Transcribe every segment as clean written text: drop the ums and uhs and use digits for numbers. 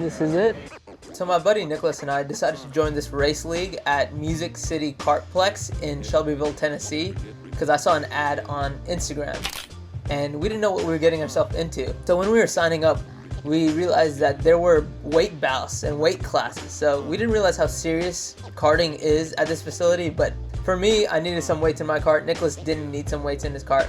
This is it. So my buddy Nicholas and I decided to join this race league at Music City Kartplex in Shelbyville, Tennessee, because I saw an ad on Instagram, and we didn't know what we were getting ourselves into. So when we were signing up, we realized that there were weight ballasts and weight classes. So we didn't realize how serious karting is at this facility, but for me, I needed some weights in my cart. Nicholas didn't need some weights in his cart.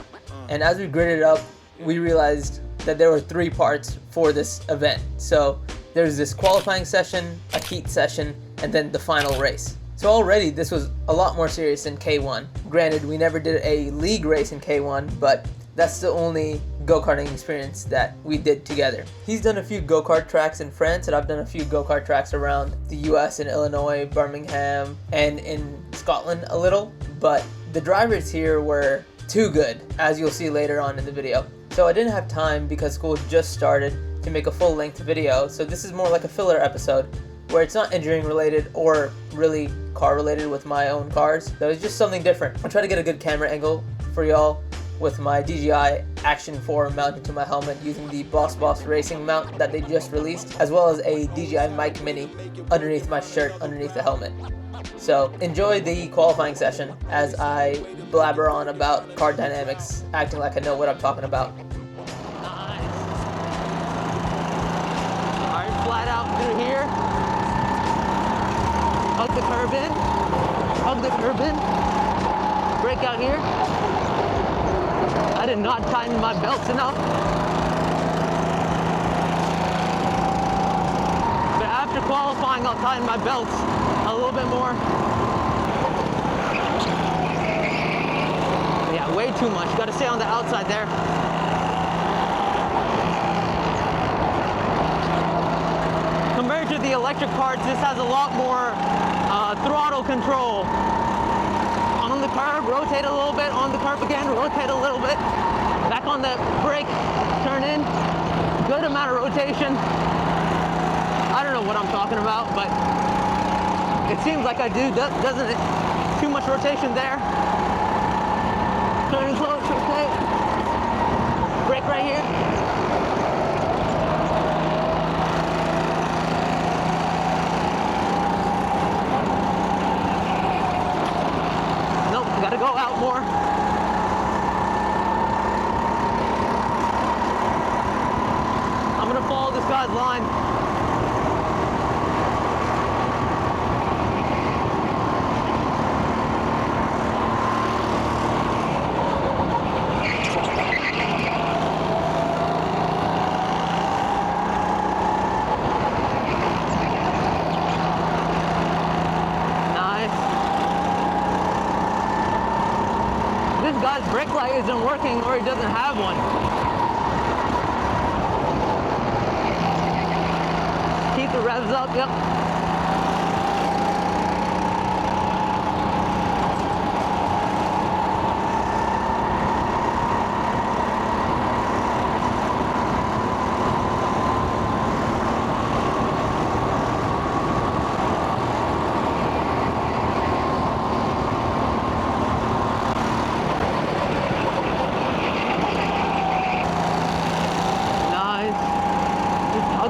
And as we gridded up, we realized that there were 3 parts for this event. So there's this qualifying session, a heat session, and then the final race. So already this was a lot more serious than K1. Granted, we never did a league race in K1, but that's the only go-karting experience that we did together. He's done a few go-kart tracks in France, and I've done a few go-kart tracks around the US in Illinois, Birmingham, and in Scotland a little, but the drivers here were too good, as you'll see later on in the video. So I didn't have time because school just started to make a full-length video, so this is more like a filler episode where it's not engineering related or really car related with my own cars. So it's just something different. I'll try to get a good camera angle for y'all with my DJI Action 4 mounted to my helmet using the Boss Racing mount that they just released, as well as a DJI Mic Mini underneath my shirt, underneath the helmet. So enjoy the qualifying session as I blabber on about car dynamics, acting like I know what I'm talking about. Nice. Alright, flat out through here. Hug the curb in. Hug the curb in. Brake out here. I did not tighten my belts enough. But after qualifying, I'll tighten my belts a little bit more. Yeah, way too much. Got to stay on the outside there. Compared to the electric parts, this has a lot more throttle control. On the curb, rotate a little bit. On the curb again, rotate a little bit. Back on the brake, turn in. Good amount of rotation. I don't know what I'm talking about, but it seems like I do, doesn't it? Too much rotation there. Turn close, okay. Brake right here. Nope, gotta go out more. I'm gonna follow this guy's line. This guy's brake light isn't working, or he doesn't have one. Keep the revs up, yep.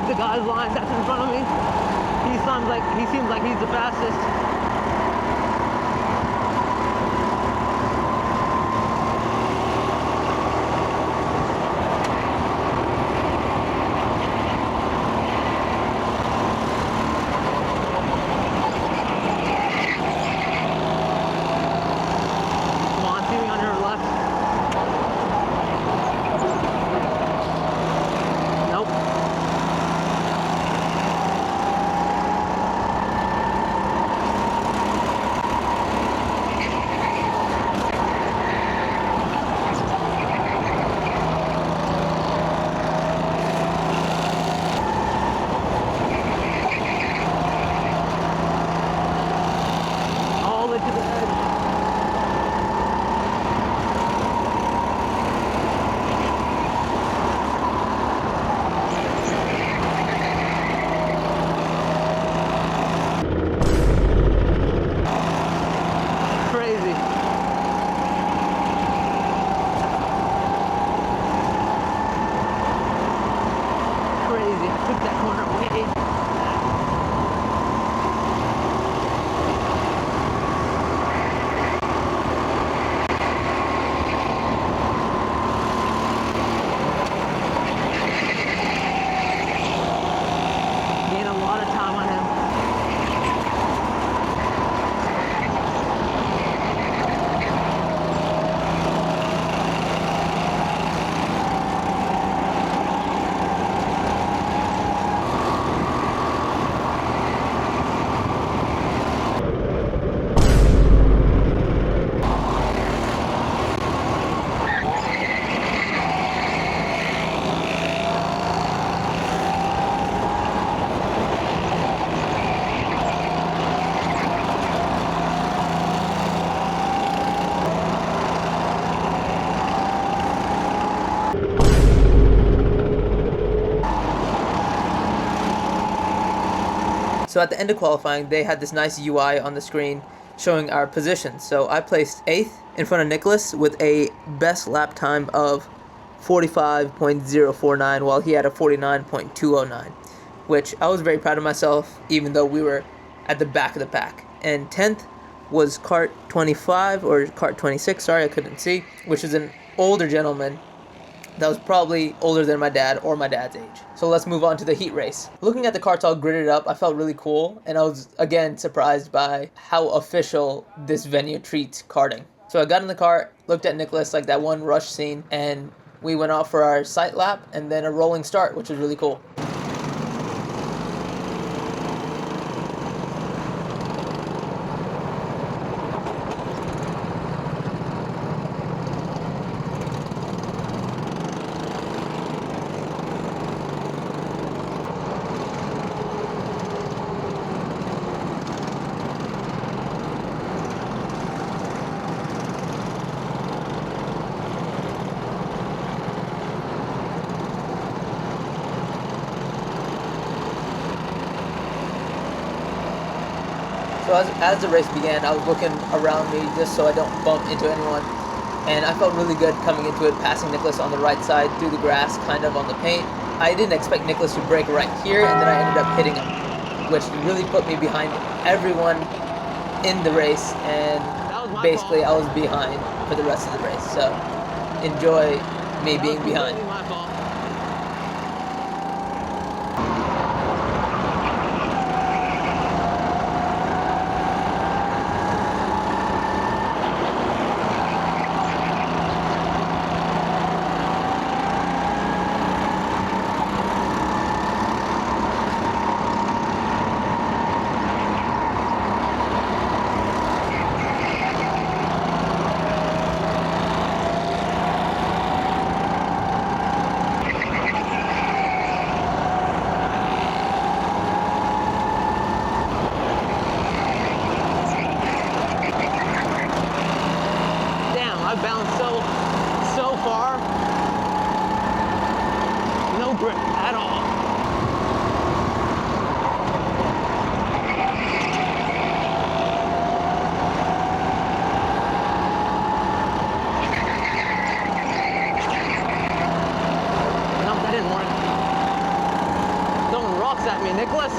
The guy's line that's in front of me. He seems like he's the fastest. Come on, see me on your left. Nope. So at the end of qualifying, they had this nice UI on the screen showing our positions. So I placed 8th in front of Nicholas with a best lap time of 45.049 while he had a 49.209, which I was very proud of myself even though we were at the back of the pack. And 10th was Kart 25 or Kart 26, sorry I couldn't see, which is an older gentleman that was probably older than my dad or my dad's age. So let's move on to the heat race. Looking at the karts all gridded up, I felt really cool, and I was again surprised by how official this venue treats karting. So I got in the cart, looked at Nicholas like that one rush scene, and we went off for our sight lap and then a rolling start, which was really cool. So as the race began, I was looking around me just so I don't bump into anyone. And I felt really good coming into it, passing Nicholas on the right side through the grass, kind of on the paint. I didn't expect Nicholas to brake right here, and then I ended up hitting him, which really put me behind everyone in the race, and basically I was behind for the rest of the race. So enjoy me being behind. I bounced so far. No grip at all. No, that didn't work. Throwing rocks at me, Nicholas.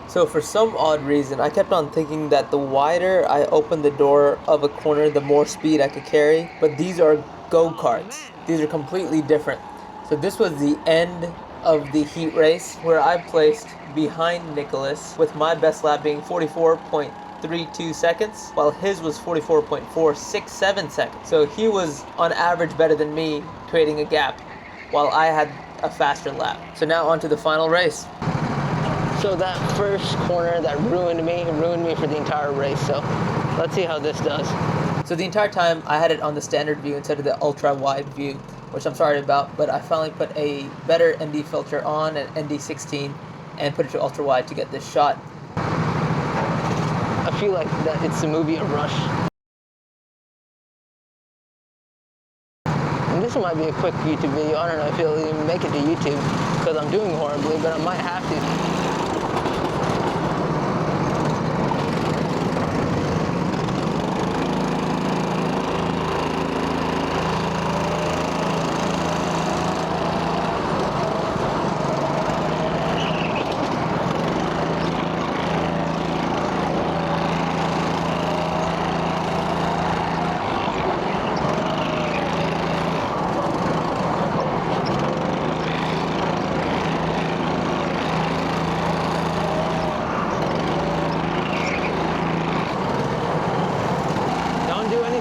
So for some odd reason, I kept on thinking that the wider I opened the door of a corner, the more speed I could carry. But these are go-karts. These are completely different. So this was the end of the heat race where I placed behind Nicholas with my best lap being 44.32 seconds, while his was 44.467 seconds. So he was on average better than me, creating a gap, while I had a faster lap. So now on to the final race. So that first corner that ruined me for the entire race. So let's see how this does. So the entire time I had it on the standard view instead of the ultra wide view, which I'm sorry about, but I finally put a better ND filter on, an ND16, and put it to ultra wide to get this shot. I feel like that it's the movie A Rush. And this might be a quick YouTube video. I don't know if it'll even make it to YouTube because I'm doing horribly, but I might have to.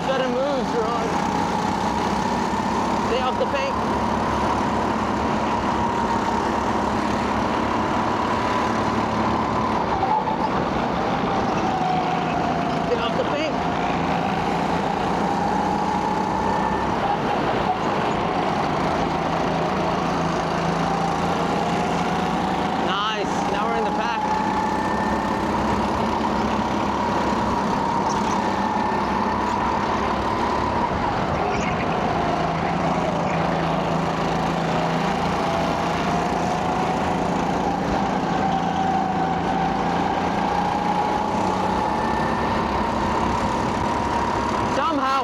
Sudden moves, Ron. Stay off the paint. Stay off the paint. Nice. Now we're in the pack.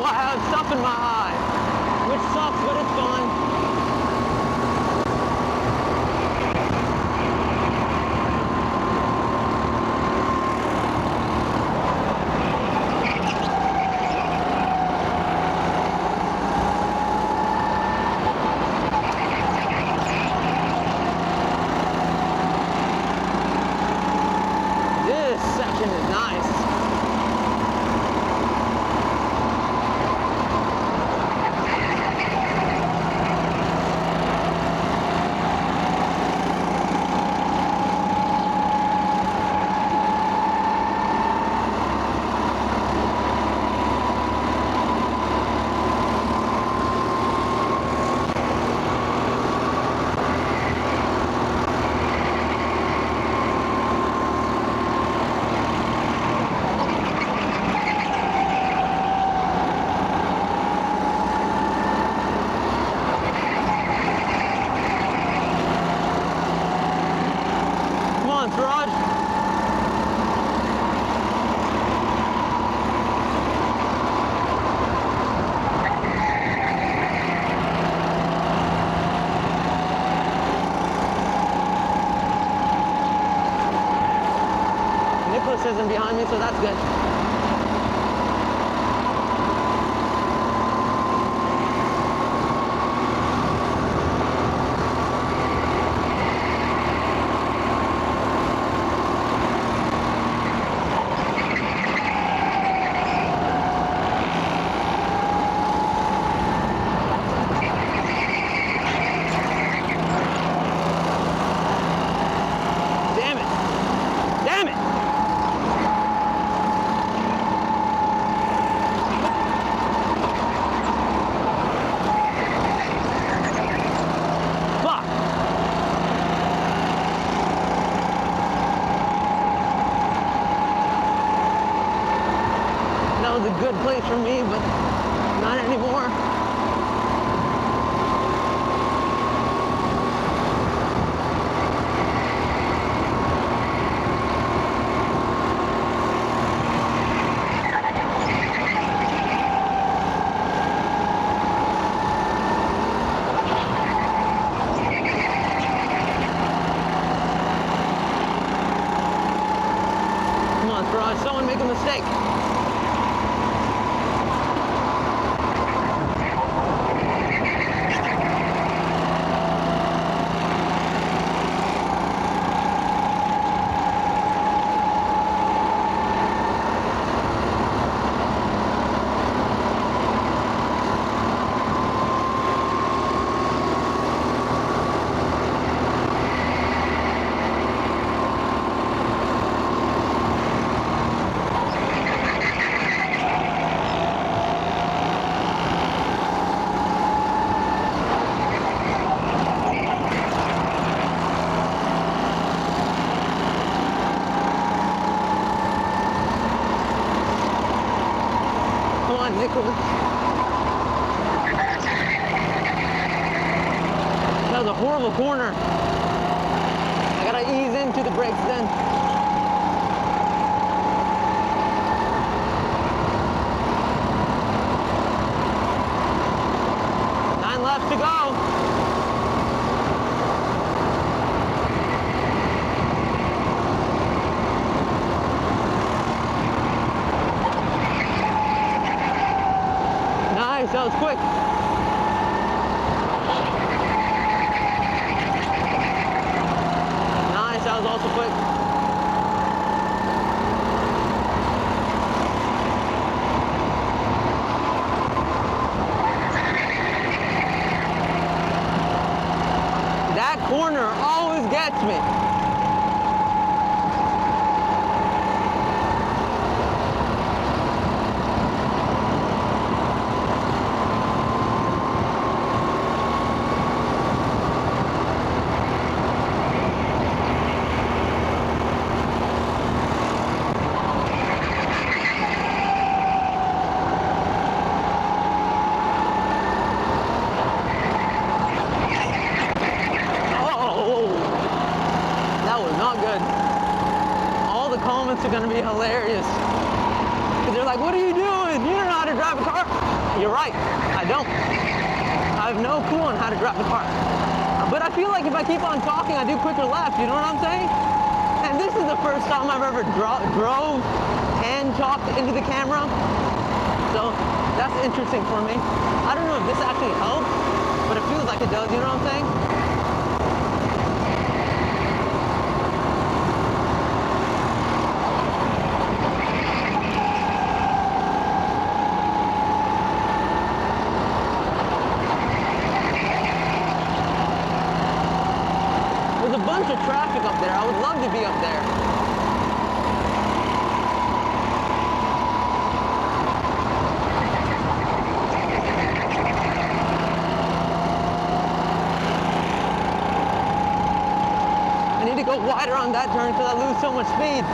I have stuff in my eye, which sucks, but it's fun. This section is nice. Rod. Nicholas isn't behind me, so that's good. That was a good place for me, but not anymore. Come on, Faraj, someone make a mistake. Nicholas. That was a horrible corner. I gotta ease into the brakes then. 9 left to go. Nice, that was quick. Nice, that was also quick. That corner always gets me. Comments are going to be hilarious because they're like, what are you doing? You don't know how to drive a car. You're right, I don't. I have no clue on how to drive a car, but I feel like if I keep on talking I do quicker laps, you know what I'm saying? And this is the first time I've ever drove and talked into the camera, so that's interesting for me. I don't know if this actually helps, but it feels like it does, you know what I'm saying? Of traffic up there. I would love to be up there. I need to go wider on that turn because I lose so much speed.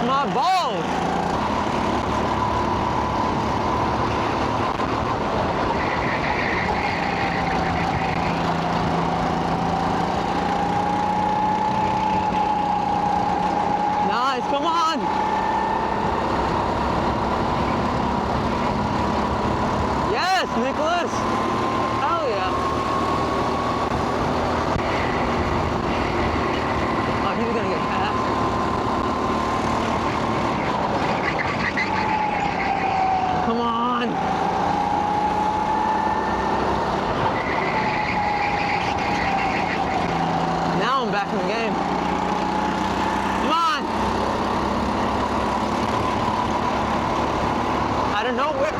My balls. Nice, come on. Yes, Nicholas. Hell yeah. Oh, he's gonna get passed. Come on. Now I'm back in the game. Come on. Out of nowhere.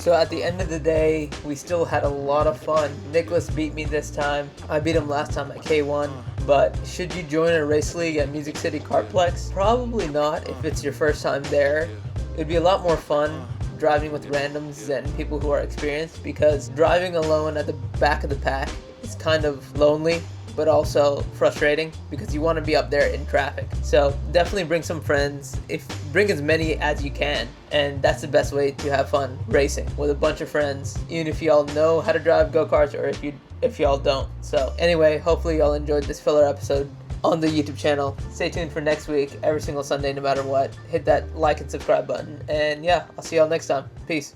So at the end of the day, we still had a lot of fun. Nicholas beat me this time. I beat him last time at K1. But should you join a race league at Music City Kartplex? Probably not if it's your first time there. It'd be a lot more fun driving with randoms than people who are experienced, because driving alone at the back of the pack is kind of lonely, but also frustrating because you want to be up there in traffic. So definitely bring some friends. Bring as many as you can, and that's the best way to have fun racing, with a bunch of friends, even if y'all know how to drive go-karts or if y'all don't. So anyway, hopefully y'all enjoyed this filler episode on the YouTube channel. Stay tuned for next week, every single Sunday, no matter what. Hit that like and subscribe button, and yeah, I'll see y'all next time. Peace.